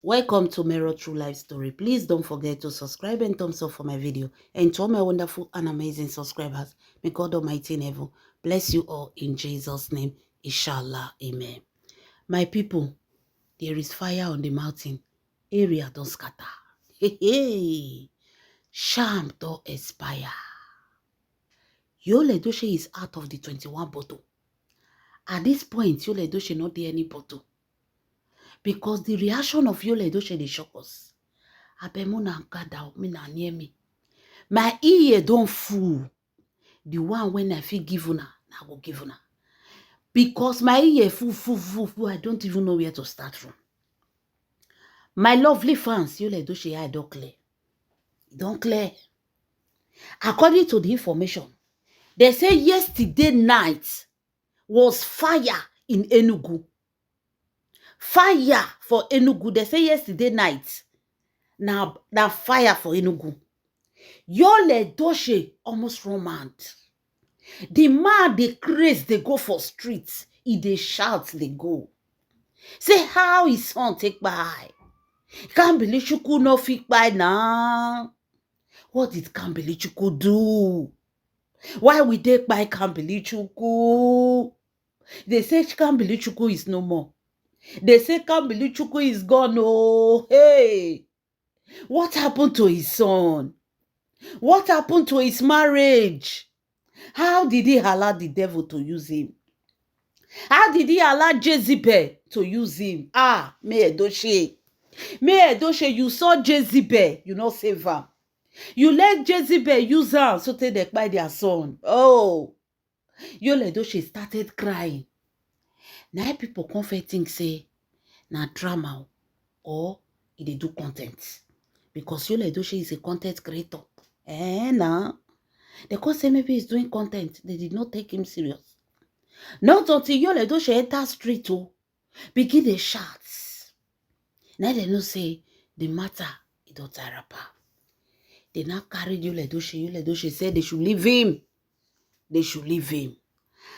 Welcome to Mirror True Life Story. Please don't forget to subscribe and thumbs up for my video. And to all my wonderful and amazing subscribers, may God Almighty in heaven bless you all in Jesus' name. Inshallah. Amen. My people, there is fire on the mountain. Area don't scatter. Hey, hey. Sham don't expire. Yul Edochie is out of the 21 bottle. At this point, Yul Edochie not there any bottle. Because the reaction of Yul Edochie, they shock us. Abemuna gather me na near me. My ear don't fool. The one when I feel give una, I will give una. Because my ear full. I don't even know where to start from. My lovely fans, Yul Edochie eye don't clear. Don't clear. According to the information, they say yesterday night was fire in Enugu. Fire for Enugu. They say yesterday night. Now fire for Enugu. Yul Edochie almost run mad. The man, they craze, they go for streets. He they shout, they go. Say how his son take by. Kambili no fit by now. What did Kambili do? Why we take by Kambili? They say Kambili is no more. They say Kambili is gone. Oh, hey. What happened to his son? What happened to his marriage? How did he allow the devil to use him? How did he allow Jezebel to use him? May Edochie, you saw Jezebel, you not save her. You let Jezebel use her so they buy their son. Oh, Yul Edochie started crying. Now people confessing say, na drama or they do content. Because Yul Edochie is a content creator. Nah. They could say maybe he's doing content. They did not take him serious. Not until Yul Edochie enter street to begin the shots. Now they know say the matter is not a rapper. They now carried Yul Edochie. Yul Edochie said they should leave him. They should leave him.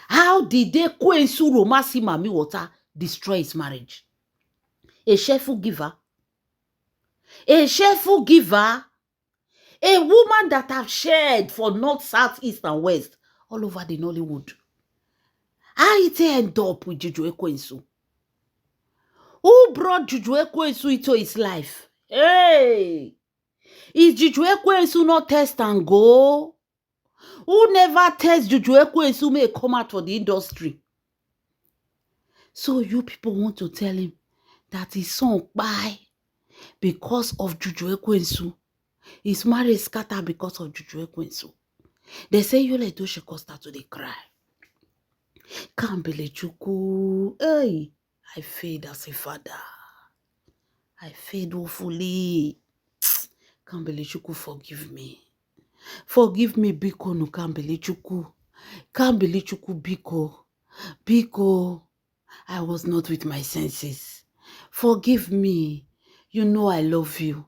How did they Kwensu Romasi Mami Water destroy his marriage? A shameful giver. A shameful giver. A woman that have shared for north, south, east, and west all over the Nollywood. How it end up with Juju Ekwensu? Who brought Juju Ekwensu into his life? Hey! Is Juju Ekwensu not test and go? Who never test Juju Ekwensu may come out for the industry? So you people want to tell him that his son buy because of Juju Ekwensu. His marriage scattered because of Juju Ekwensu. They say Yul Edochie could start to dey cry. Kambili Chukwu. Hey, I failed as a father. I failed woefully. Kambili Chukwu, forgive me. Forgive me, Biko no Kambili Chukwu. Kambili Chukwu, Biko. Biko, I was not with my senses. Forgive me. You know I love you.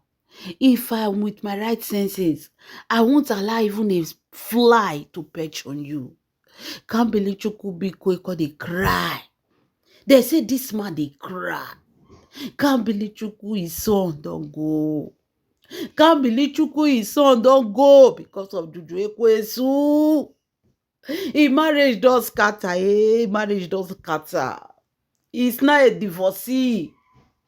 If I'm with my right senses, I won't allow even a fly to perch on you. Kambili Chukwu, Biko, they cry. They say this man, they cry. Kambili Chukwu, his son, don't go. Kambili Chukwu, his son, don't go because of Juju Ekwensu. His marriage does scatter. Marriage does scatter. He's not a divorcee.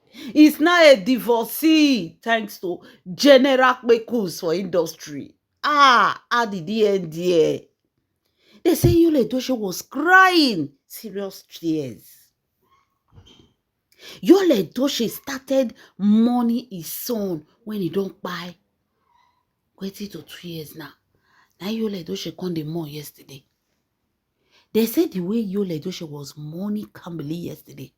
He's not a divorcee thanks to General Kpekus for industry. How did he end there? They say Yul Edochie was crying serious tears. Yul Edochie started mourning his son when he don't buy 20 to 2 years now. Now Yul Edochie come the mourn yesterday. They said the way Yul Edochie was mourning Kambili yesterday,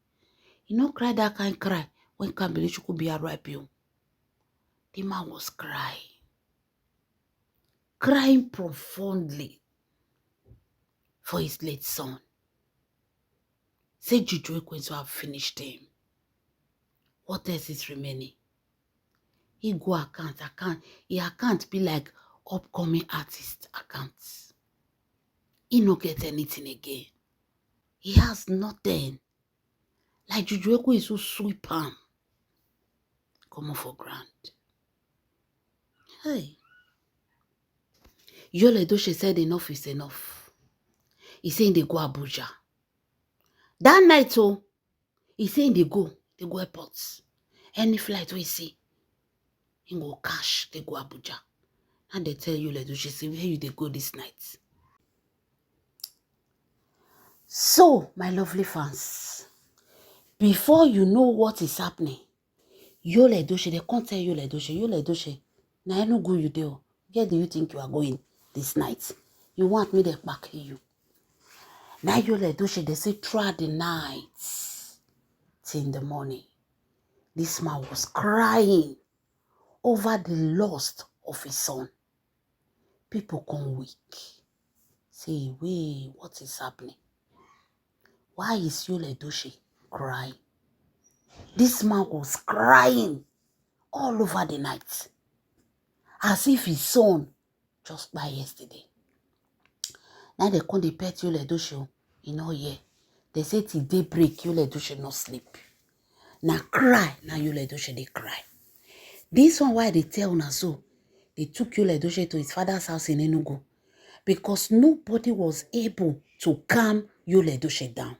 he not cry that kind cry when Kambili Chukwu be arrive you. The man was crying profoundly for his late son. Say Juju Ekwensu have finished him. What else is remaining? He go account. He account be like upcoming artist accounts. He no get anything again. He has nothing. Like Juju Ekwensu sweep him. come off for ground. Hey. Yul Edochie said enough is enough. He saying they go Abuja. That night, oh, he saying they go airports. Any flight we see, he go cash, they go Abuja. And they tell Yul Edochie, say, where you they go this night? So, my lovely fans, before you know what is happening, Yul Edochie, they can't tell Yul Edochie, now I no go you there. Where do you think you are going this night? You want me to back you? Now Yul Edochie, they say throughout the night till in the morning, this man was crying over the loss of his son. People come weak. Say, wait, what is happening? Why is Yul Edochie crying? This man was crying all over the night, as if his son just died yesterday. Now they come, they pet Yul Edochie, you know, yeah. They say till daybreak, Yul Edochie not sleep. Now cry, now Yul Edochie they cry. This one why they tell una so, they took Yul Edochie to his father's house in Enugu, because nobody was able to calm Yul Edochie down.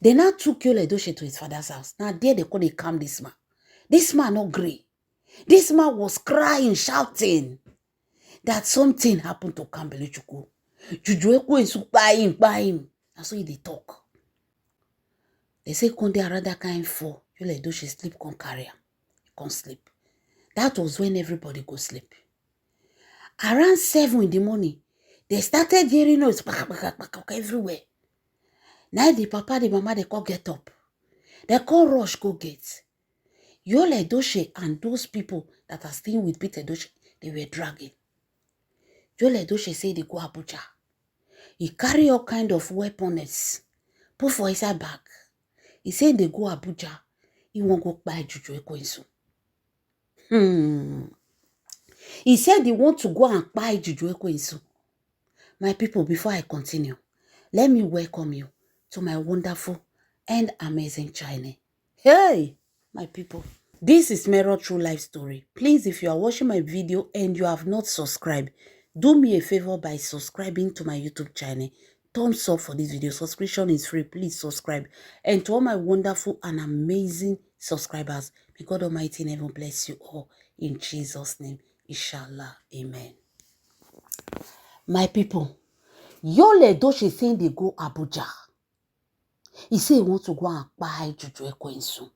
They now took Yul Edochie to his father's house. Now there they couldn't calm this man. This man not agree. This man was crying, shouting that something happened to Kambili Chukwu. Juju Ekwensu by him. That's why they talk. They say Konde Arada kind for Yul Edochie sleep con carry him. Can't sleep. That was when everybody go sleep. Around 7 in the morning, they started hearing noise everywhere. Now the papa, the mama, they call get up. They call rush go get. Yul Edochie and those people that are staying with Pete Edochie, they were dragging. Yul Edochie say they go Abuja. He carry all kind of weapons, put for his bag. He said they go Abuja. He won't go buy Juju Ekwensu. He said he want to go and buy Juju Ekwensu. My people, before I continue, let me welcome you to my wonderful and amazing channel. Hey, my people. This is Mero True Life Story. Please, if you are watching my video and you have not subscribed, do me a favor by subscribing to my YouTube channel. Thumbs up for this video. Subscription is free. Please subscribe. And to all my wonderful and amazing subscribers, may God Almighty in heaven bless you all. In Jesus' name, inshallah. Amen. My people, Yul Edochie saying they go Abuja. He say he want to go and buy Juju Ekwensu.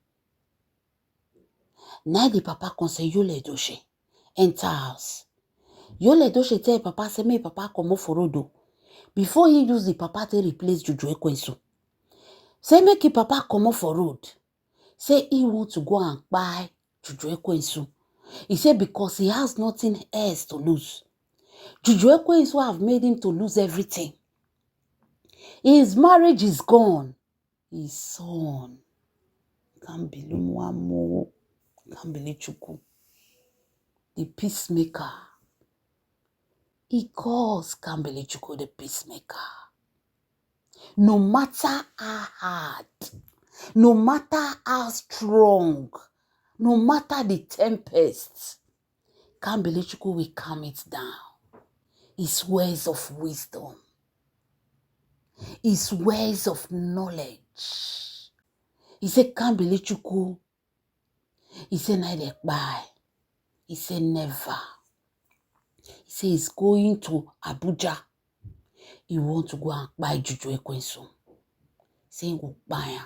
Now the papa can say Yul Edochie enter house. Yul Edochie tell papa say make papa come for road before he use the papa to replace Juju Ekwensu. Say make the papa come for road. Say he want to go and buy Juju Ekwensu. He said because he has nothing else to lose. Juju Ekwensu have made him to lose everything. His marriage is gone. His son, Kambili Mwamo, Kambili Chukwu, the peacemaker. He calls Kambili Chukwu the peacemaker. No matter how hard, no matter how strong, no matter the tempest, Kambili Chukwu will calm it down. His words of wisdom, his words of knowledge. He said, Kambili Chukwu. He said, neither buy. He said, never. He said, he's going to Abuja. He want to go and buy Juju Ekwensu. He said, he will buy him.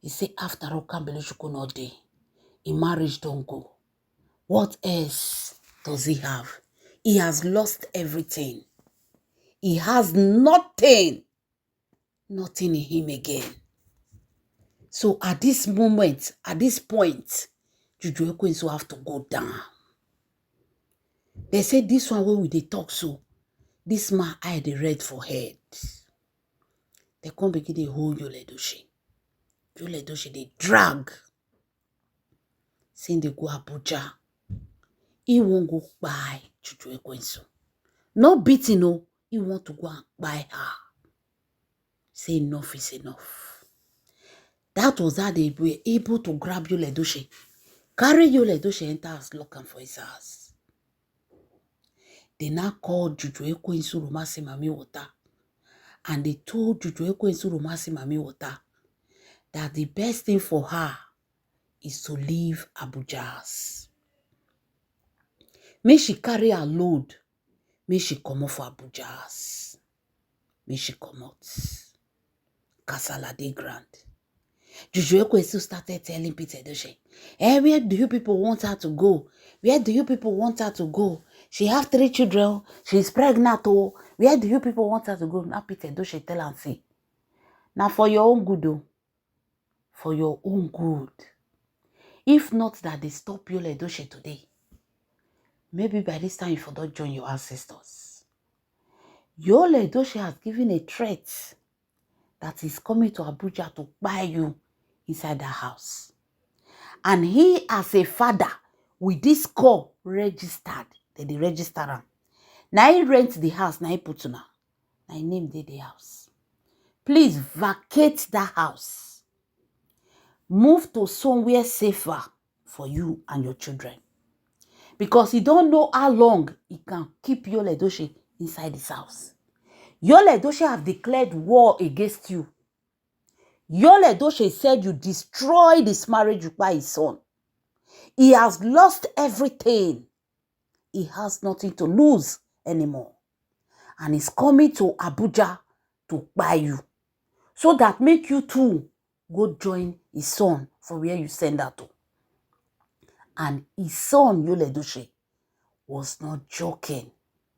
He said, after all, Kambili Chukwu not there. His marriage don't go. What else does he have? He has lost everything. He has nothing. Nothing in him again. So at this moment, at this point, Juju Ekwensu have to go down. They say this one where they talk so. This man eye the red for head. They come begin the whole Yul Edochie. Yul Edochie they drag. Saying they go Abuja. He won't go buy Juju Ekwensu. No beating, no. He want to go and buy her. Say enough is enough. That was how they were able to grab Yul Edochie. Carry Yul Edochie enter house, lock him for his house. They now called Juju Ekwensu Romasi Mami Water. And they told Juju Ekwensu Romasi Mami Water that the best thing for her is to leave Abuja. May she carry her load. May she come off for Abuja. May she come out. Kasala dey grand. Juju Ekwensu started telling Peter Edochie, where do you people want her to go? Where do you people want her to go? She have 3 children. She's pregnant. Oh, where do you people want her to go? Now Peter Edochie tell and say, now for your own good, oh. For your own good. If not that they stop Yul Edochie today, maybe by this time you forgot join your ancestors. Yul Edochie has given a threat that is coming to Abuja to buy you inside the house. And he, as a father, with this call registered, they register him. Now he rent the house, now he put now. Now he name the house. Please vacate that house. Move to somewhere safer for you and your children. Because he don't know how long he can keep Yul Edochie inside his house. Yul Edochie have declared war against you. Yul Edochie said you destroyed this marriage by his son. He has lost everything. He has nothing to lose anymore. And he's coming to Abuja to buy you. So that make you too go join his son for where you send her to. And his son, Yul Edochie, was not joking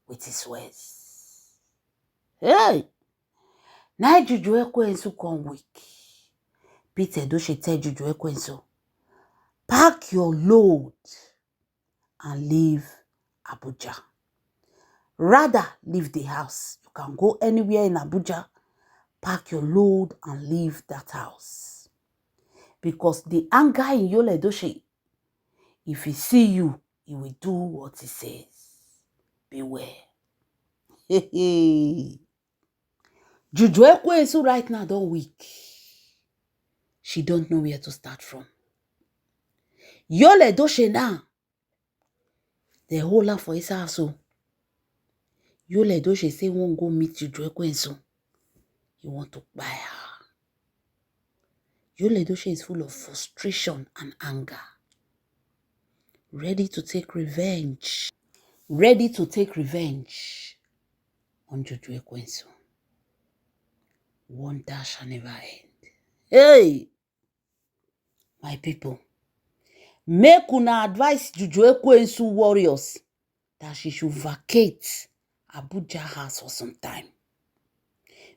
with his words. Hey! Now Juju Ekwensu come weak. Peter Edochie tell Juju Ekwensu, pack your load and leave Abuja. Rather, leave the house. You can go anywhere in Abuja, pack your load and leave that house. Because the anger in Yul Edochie, if he see you, he will do what he says. Beware. Juju Ekwensu right now don't weak. She don't know where to start from. Yul Edochie now, they hold her for his house. So Yul Edochie say won't go meet Juju Ekwensu. You want to buy her. Yul Edochie is full of frustration and anger. Ready to take revenge. Ready to take revenge on Juju Ekwensu. Wonder shall never end. Hey! My people, make una advise Juju Ekwensu warriors that she should vacate Abuja house for some time.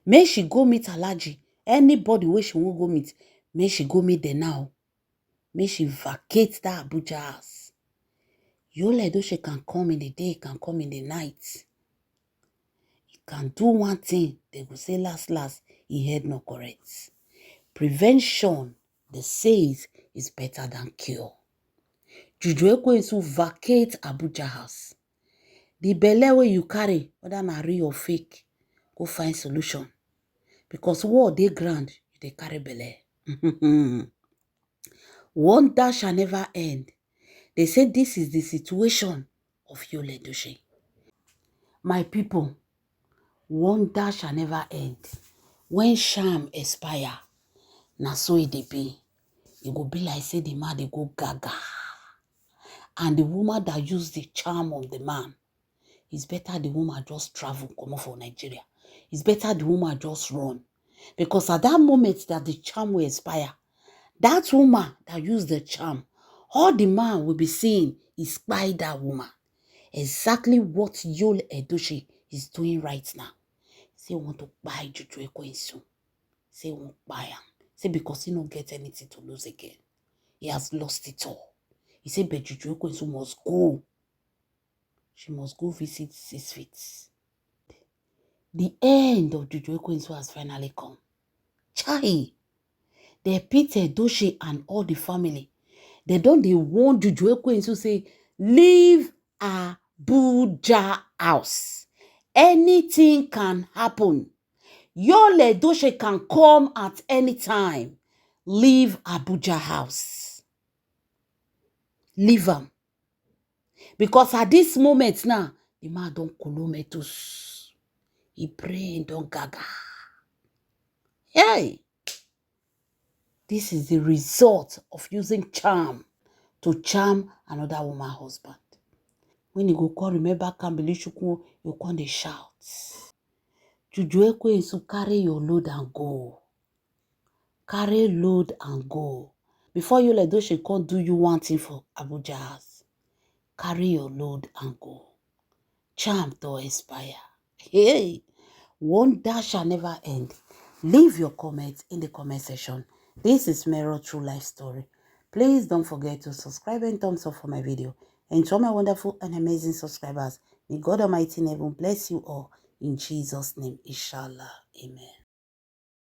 May she go meet Alhaji. Anybody where she won't go meet, may she go meet them now. May she vacate that Abuja house. Yul Edochie can come in the day, can come in the night. He can do one thing, they will say last, he heard no correct. Prevention, they says, is better than cure. Juju Ekwensu vacate Abuja house. The belle where you carry, whether na real or fake, go find solution. Because war dey grand, you dey carry belle. Wonder shall never end. They say this is the situation of Yul Edochie. My people, wonder shall never end. When sham expire, na so it dey be. It go be like say the man dey go gaga. And the woman that used the charm of the man, it's better the woman just travel, come off for Nigeria. It's better the woman just run. Because at that moment that the charm will expire, that woman that used the charm, all the man will be seeing is by that woman. Exactly what Yul Edochie is doing right now. Say want to buy Juju Ekwensu. Say won't buy him. Say because he don't get anything to lose again. He has lost it all. He said, but Juju Ekwensu must go. She must go visit 6 feet. The end of Juju Ekwensu has finally come. Chai! The Peter Edochie and all the family, they want Juju Ekwensu say, leave Abuja house. Anything can happen. Yul Edochie can come at any time. leave Abuja house. Leave him. Because at this moment now, the man don't kolometus. He praying, don't gaga. Hey! This is the result of using charm to charm another woman's husband. When you go call, remember Kambilichukwu, you come dey shout. Juju Ekwensu, carry your load and go. Carry load and go. Before you let those she can't do you one thing for Abuja house. Carry your load and go. Charm to expire. Hey, wonder shall never end. Leave your comments in the comment section. This is Mero True Life Story. Please don't forget to subscribe and thumbs up for my video. And to all my wonderful and amazing subscribers, may God Almighty in heaven bless you all. In Jesus' name, inshallah. Amen.